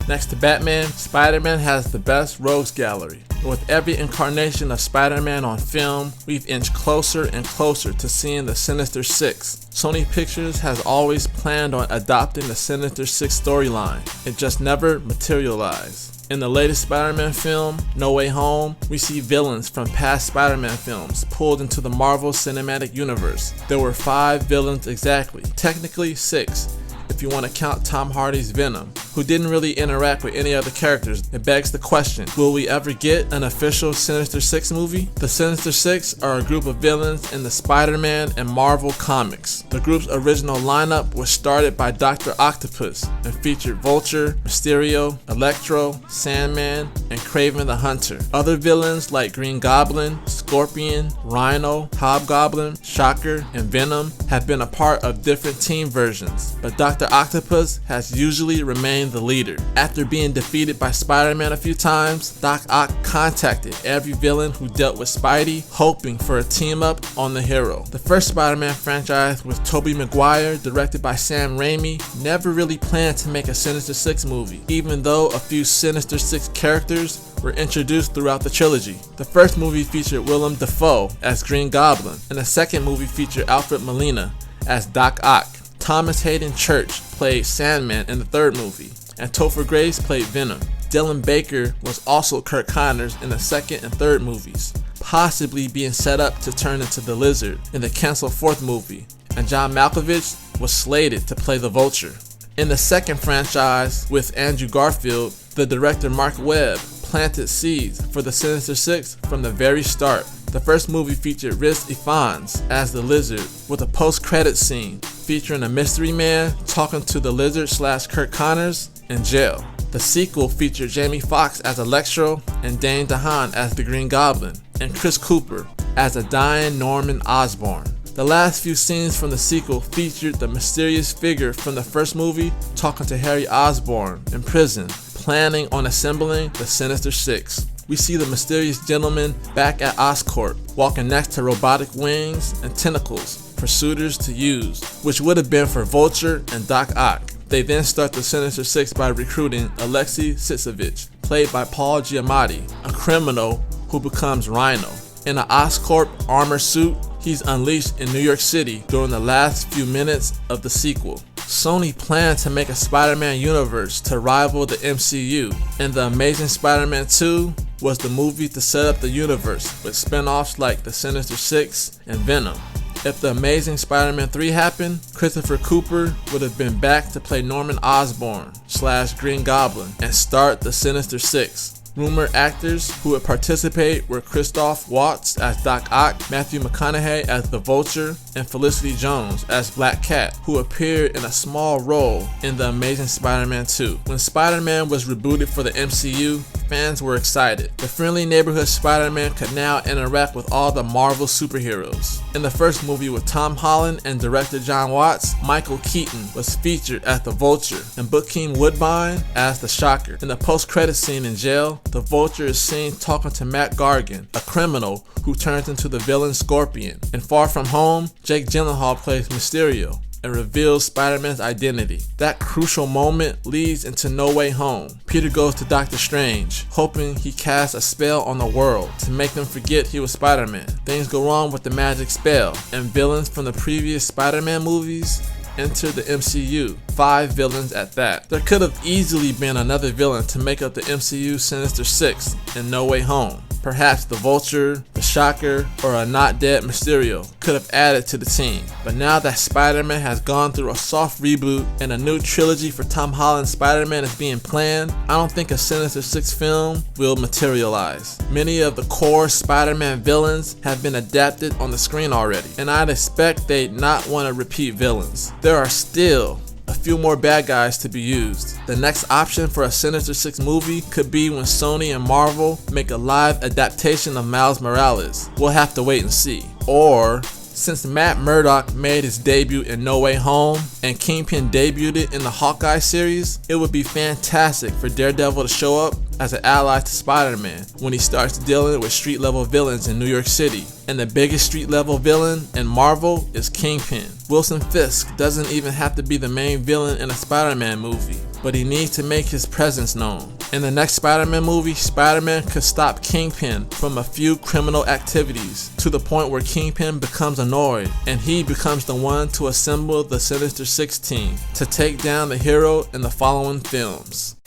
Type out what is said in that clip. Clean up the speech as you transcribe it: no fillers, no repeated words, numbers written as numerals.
Next to Batman, Spider-Man has the best rogues gallery. With every incarnation of Spider-Man on film, we've inched closer and closer to seeing the Sinister Six. Sony Pictures has always planned on adopting the Sinister Six storyline. It just never materialized. In the latest Spider-Man film, No Way Home, we see villains from past Spider-Man films pulled into the Marvel Cinematic Universe. There were 5 villains exactly, technically 6. If you want to count Tom Hardy's Venom, who didn't really interact with any other characters. It begs the question, will we ever get an official Sinister Six movie? The Sinister Six are a group of villains in the Spider-Man and Marvel comics. The group's original lineup was started by Dr. Octopus and featured Vulture, Mysterio, Electro, Sandman, and Kraven the Hunter. Other villains like Green Goblin, Scorpion, Rhino, Hobgoblin, Shocker, and Venom have been a part of different team versions, but Dr. Octopus has usually remained the leader. After being defeated by Spider-Man a few times, Doc Ock contacted every villain who dealt with Spidey, hoping for a team up on the hero. The first Spider-Man franchise with Tobey Maguire, directed by Sam Raimi, never really planned to make a Sinister Six movie, even though a few Sinister Six characters were introduced throughout the trilogy. The first movie featured Willem Dafoe as Green Goblin, and the second movie featured Alfred Molina as Doc Ock. Thomas Hayden Church played Sandman in the third movie, and Topher Grace played Venom. Dylan Baker was also Kirk Connors in the second and third movies, possibly being set up to turn into the Lizard in the canceled fourth movie, and John Malkovich was slated to play the Vulture. In the second franchise with Andrew Garfield, the director Mark Webb planted seeds for the Sinister Six from the very start. The first movie featured Rhys Ifans as the Lizard, with a post-credit scene featuring a mystery man talking to the Lizard / Kirk Connors in jail. The sequel featured Jamie Foxx as Electro and Dane DeHaan as the Green Goblin, and Chris Cooper as a dying Norman Osborn. The last few scenes from the sequel featured the mysterious figure from the first movie talking to Harry Osborn in prison, planning on assembling the Sinister Six. We see the mysterious gentleman back at Oscorp, walking next to robotic wings and tentacles for suitors to use, which would have been for Vulture and Doc Ock. They then start the Sinister Six by recruiting Alexei Sitsevich, played by Paul Giamatti, a criminal who becomes Rhino. In an Oscorp armor suit, he's unleashed in New York City during the last few minutes of the sequel. Sony planned to make a Spider-Man universe to rival the MCU, and The Amazing Spider-Man 2 was the movie to set up the universe with spin-offs like The Sinister Six and Venom. If The Amazing Spider-Man 3 happened, Christopher Cooper would have been back to play Norman Osborn / Green Goblin and start the Sinister Six. Rumored actors who would participate were Christoph Waltz as Doc Ock, Matthew McConaughey as the Vulture, and Felicity Jones as Black Cat, who appeared in a small role in The Amazing Spider-Man 2. When Spider-Man was rebooted for the MCU, fans were excited. The friendly neighborhood Spider-Man could now interact with all the Marvel superheroes. In the first movie with Tom Holland and director John Watts, Michael Keaton was featured as the Vulture and Bokeem Woodbine as the Shocker. In the post-credit scene in jail, the Vulture is seen talking to Matt Gargan, a criminal who turns into the villain Scorpion. In Far From Home, Jake Gyllenhaal plays Mysterio and reveals Spider-Man's identity. That crucial moment leads into No Way Home. Peter goes to Doctor Strange, hoping he casts a spell on the world to make them forget he was Spider-Man. Things go wrong with the magic spell, and villains from the previous Spider-Man movies enter the MCU, 5 villains at that. There could have easily been another villain to make up the MCU Sinister Six in No Way Home. Perhaps the Vulture, the Shocker, or a not dead Mysterio could have added to the team. But now that Spider-Man has gone through a soft reboot and a new trilogy for Tom Holland's Spider-Man is being planned, I don't think a Sinister Six film will materialize. Many of the core Spider-Man villains have been adapted on the screen already, and I'd expect they'd not want to repeat villains. There are still a few more bad guys to be used. The next option for a Sinister Six movie could be when Sony and Marvel make a live adaptation of Miles Morales. We'll have to wait and see. Or, since Matt Murdock made his debut in No Way Home and Kingpin debuted in the Hawkeye series, it would be fantastic for Daredevil to show up as an ally to Spider-Man when he starts dealing with street level villains in New York City. And the biggest street level villain in Marvel is Kingpin. Wilson Fisk doesn't even have to be the main villain in a Spider-Man movie, but he needs to make his presence known. In the next Spider-Man movie, Spider-Man could stop Kingpin from a few criminal activities to the point where Kingpin becomes annoyed and he becomes the one to assemble the Sinister Six team to take down the hero in the following films.